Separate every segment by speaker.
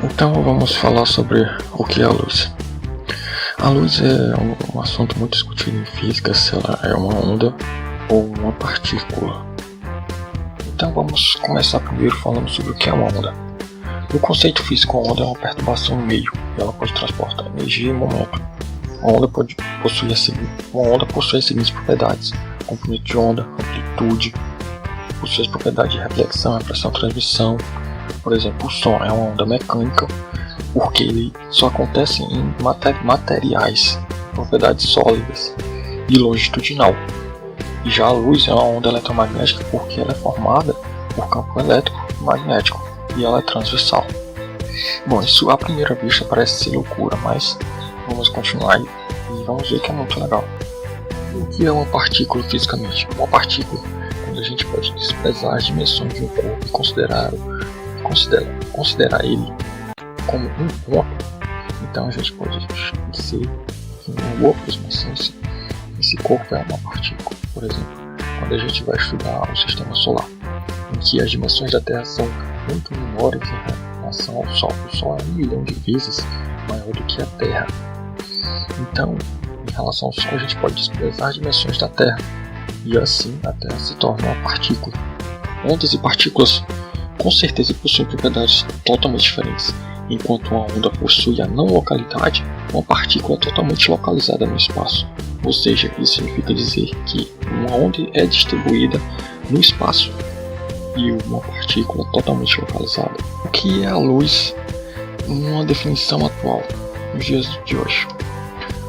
Speaker 1: Então vamos falar sobre o que é a luz. A luz é um assunto muito discutido em física, se ela é uma onda ou uma partícula. Então vamos começar primeiro falando sobre o que é uma onda. No conceito físico, a onda é uma perturbação no meio e ela pode transportar energia e momento. Uma onda possui as seguintes propriedades: comprimento de onda, amplitude, possui as propriedades de reflexão, refração, transmissão. Por exemplo, o som é uma onda mecânica porque ele só acontece em materiais, propriedades sólidas, e longitudinal. E já a luz é uma onda eletromagnética porque ela é formada por campo elétrico e magnético e ela é transversal. Bom, isso à primeira vista parece ser loucura, mas vamos continuar e vamos ver que é muito legal. O que é uma partícula fisicamente? Uma partícula, quando a gente pode desprezar as dimensões de um corpo e considerar ele como um ponto, então a gente pode dizer que em uma boa aproximação esse corpo é uma partícula. Por exemplo, quando a gente vai estudar o sistema solar, em que as dimensões da Terra são muito menores em relação ao Sol. O Sol é 1 milhão de vezes maior do que a Terra. Então, em relação ao Sol, a gente pode desprezar as dimensões da Terra e assim a Terra se torna uma partícula. Ondas e partículas com certeza possuem propriedades totalmente diferentes. Enquanto uma onda possui a não localidade, uma partícula é totalmente localizada no espaço. Ou seja, isso significa dizer que uma onda é distribuída no espaço e uma partícula totalmente localizada. O que é a luz numa definição atual, nos dias de hoje?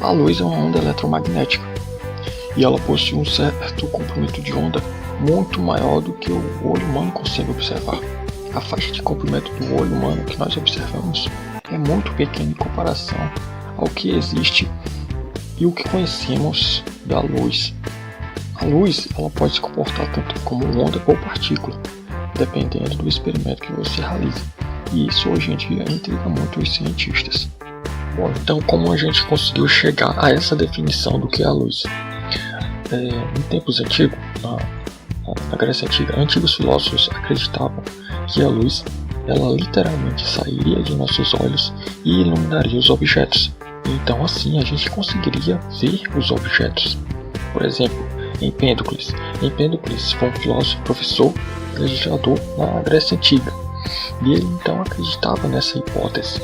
Speaker 1: A luz é uma onda eletromagnética e ela possui um certo comprimento de onda muito maior do que o olho humano consegue observar. A faixa de comprimento do olho humano que nós observamos é muito pequena em comparação ao que existe e o que conhecemos da luz. A luz ela pode se comportar tanto como onda ou partícula, dependendo do experimento que você realiza. E isso hoje em dia intriga muito os cientistas. Bom, então como a gente conseguiu chegar a essa definição do que é a luz? Em tempos antigos, na Grécia Antiga, antigos filósofos acreditavam que a luz ela literalmente sairia de nossos olhos e iluminaria os objetos. Então assim a gente conseguiria ver os objetos. Por exemplo, Empédocles foi um filósofo, professor, legislador na Grécia Antiga. E ele então acreditava nessa hipótese.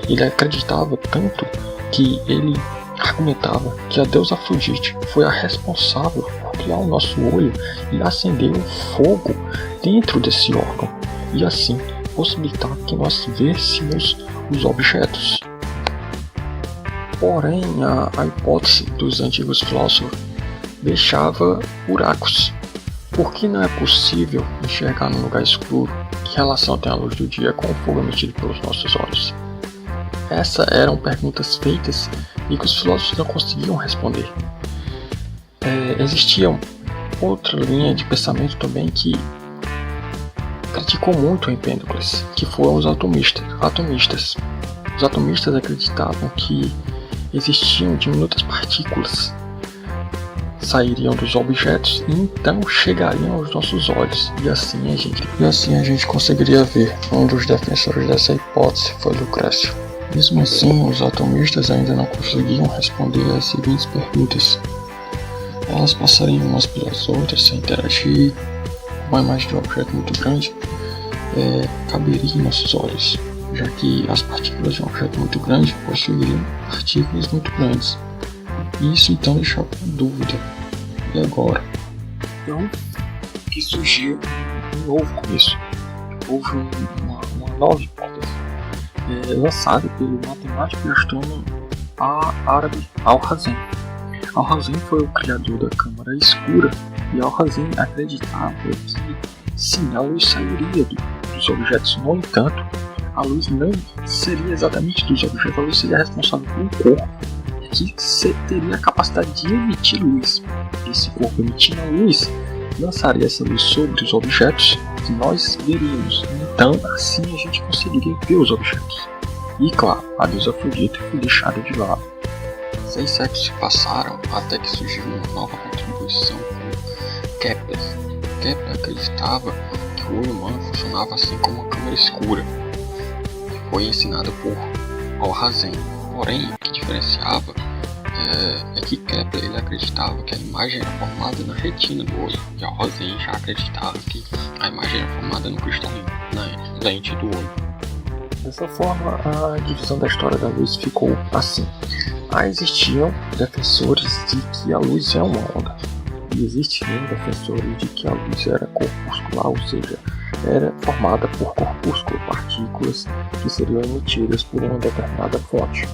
Speaker 1: Ele acreditava tanto que ele argumentava que a deusa Afrodite foi a responsável por criar o nosso olho e acender um fogo dentro desse órgão, e assim possibilitar que nós vêssemos os objetos. Porém, a hipótese dos antigos filósofos deixava buracos. Por que não é possível enxergar num lugar escuro? Que relação tem a luz do dia com o fogo emitido pelos nossos olhos? Essas eram perguntas feitas e que os filósofos não conseguiam responder. Existia outra linha de pensamento também que criticou muito Empédocles, que foram os atomistas. Os atomistas acreditavam que existiam diminutas partículas sairiam dos objetos e então chegariam aos nossos olhos, e assim a gente conseguiria ver. Um dos defensores dessa hipótese foi Lucrécio. Mesmo assim, os atomistas ainda não conseguiam responder às seguintes perguntas. Elas passariam umas pelas outras sem interagir? Uma imagem de um objeto muito grande caberia em nossos olhos, já que as partículas de um objeto muito grande possuiriam partículas muito grandes. Isso então deixava dúvida. E agora? Então, que surgiu um novo começo. Houve uma nova hipótese lançada pelo matemático e astrônomo árabe Alhazen. Alhazen foi o criador da câmara escura, e Alhazen acreditava que sim, a luz sairia dos objetos. No entanto, a luz não seria exatamente dos objetos, a luz seria responsável por um corpo que teria a capacidade de emitir luz. Esse corpo emitindo a luz lançaria essa luz sobre os objetos que nós veríamos. Então, assim a gente conseguiria ver os objetos. E claro, a deusa Afrodite foi deixada de lado. 6 séculos se passaram até que surgiu uma nova contribuição por Kepler. Kepler acreditava que o olho humano funcionava assim como uma câmera escura, que foi ensinada por Alhazen. Porém, o que diferenciava é que Kepler ele acreditava que a imagem era formada na retina do olho, e Alhazen já acreditava que a imagem era formada no cristalino, na lente do olho. Dessa forma, a divisão da história da luz ficou assim. Existiam defensores de que a luz é uma onda, e existiam defensores de que a luz era corpuscular, ou seja, era formada por corpúsculo, partículas que seriam emitidas por uma determinada fonte.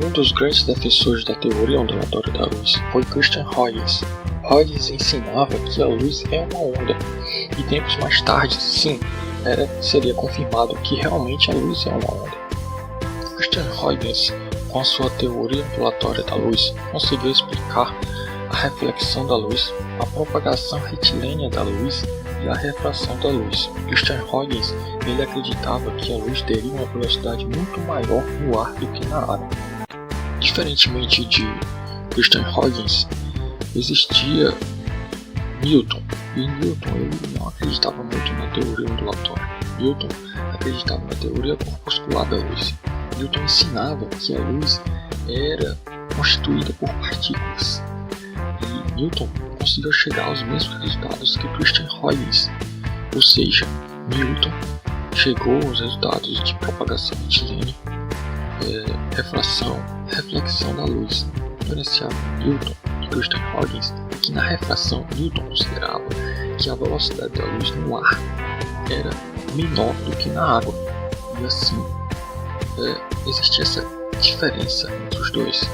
Speaker 1: Um dos grandes defensores da teoria ondulatória da luz foi Christian Huygens. Huygens ensinava que a luz é uma onda, e tempos mais tarde, sim, seria confirmado que realmente a luz é uma onda. Christian Huygens, com a sua teoria ondulatória da luz, conseguiu explicar a reflexão da luz, a propagação retilínea da luz e a refração da luz. Christian Huygens ele acreditava que a luz teria uma velocidade muito maior no ar do que na água. Diferentemente de Christian Huygens, existia Newton, e Newton ele não acreditava muito na teoria ondulatória. Newton acreditava na teoria corpuscular da luz. Newton ensinava que a luz era constituída por partículas, e Newton conseguiu chegar aos mesmos resultados que Christian Huygens, ou seja, Newton chegou aos resultados de propagação retilínea, refração, reflexão da luz. O diferencial de Newton e Christian Huygens é que na refração Newton considerava que a velocidade da luz no ar era menor do que na água, e assim existia essa diferença entre os dois.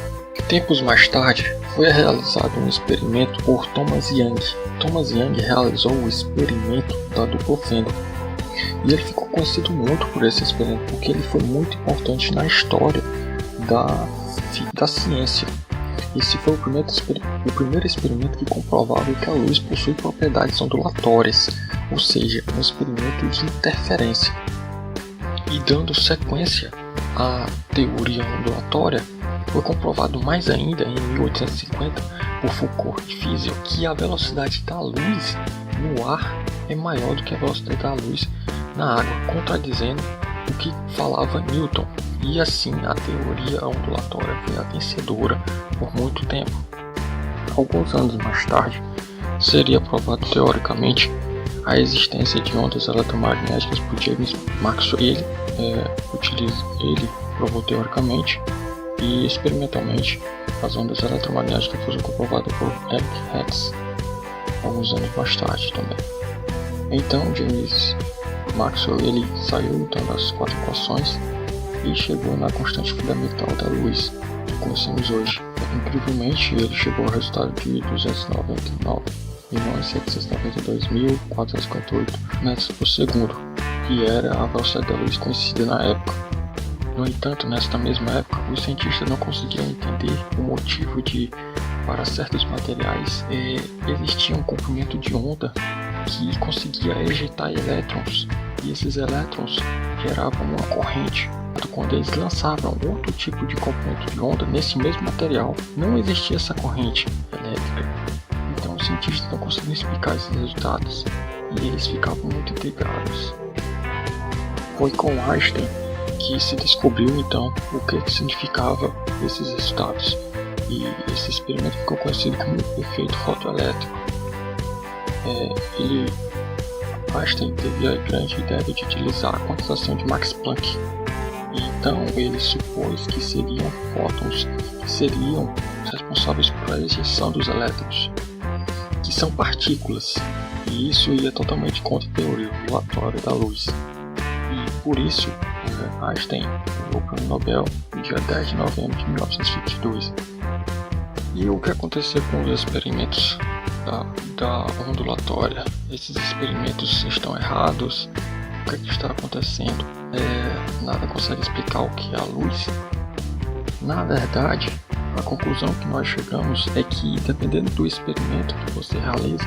Speaker 1: Tempos mais tarde, foi realizado um experimento por Thomas Young. Thomas Young realizou o experimento da duplo fenda, e ele ficou conhecido muito por esse experimento, porque ele foi muito importante na história da ciência. Esse foi o primeiro experimento que comprovava que a luz possui propriedades ondulatórias, ou seja, um experimento de interferência. E dando sequência à teoria ondulatória, foi comprovado mais ainda em 1850 por Foucault e Fizeau que a velocidade da luz no ar é maior do que a velocidade da luz na água, contradizendo o que falava Newton. E assim a teoria ondulatória foi a vencedora por muito tempo. Alguns anos mais tarde, seria provado teoricamente a existência de ondas eletromagnéticas por James Maxwell. Ele provou teoricamente e experimentalmente as ondas eletromagnéticas foram comprovadas por Eric Hertz alguns anos mais tarde também. Então James Maxwell ele saiu então das 4 equações e chegou na constante fundamental da luz que conhecemos hoje. Incrivelmente, ele chegou ao resultado de 299.792.458 metros por segundo, que era a velocidade da luz conhecida na época. No entanto, nesta mesma época, os cientistas não conseguiam entender o motivo de, para certos materiais, existia um comprimento de onda que conseguia ejectar elétrons, e esses elétrons geravam uma corrente. Quando eles lançavam outro tipo de comprimento de onda nesse mesmo material, não existia essa corrente elétrica. Então os cientistas não conseguiam explicar esses resultados e eles ficavam muito intrigados. Foi com Einstein que se descobriu então o que significava esses resultados, e esse experimento ficou conhecido como efeito fotoelétrico. Einstein teve a grande ideia de utilizar a quantização de Max Planck. Então ele supôs que seriam fótons que seriam responsáveis pela ejeção dos elétrons, que são partículas, e isso ia totalmente contra a teoria ondulatória da luz. E por isso Einstein ganhou o Prêmio Nobel no dia 10 de novembro de 1922. E o que aconteceu com os experimentos da ondulatória? Esses experimentos estão errados? O que está acontecendo? Nada consegue explicar o que é a luz. Na verdade, a conclusão que nós chegamos é que, dependendo do experimento que você realiza,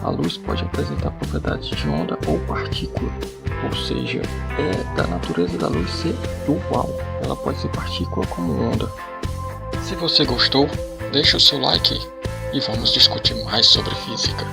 Speaker 1: a luz pode apresentar propriedades de onda ou partícula, ou seja, é da natureza da luz ser dual, ela pode ser partícula como onda. Se você gostou, deixe o seu like e vamos discutir mais sobre física.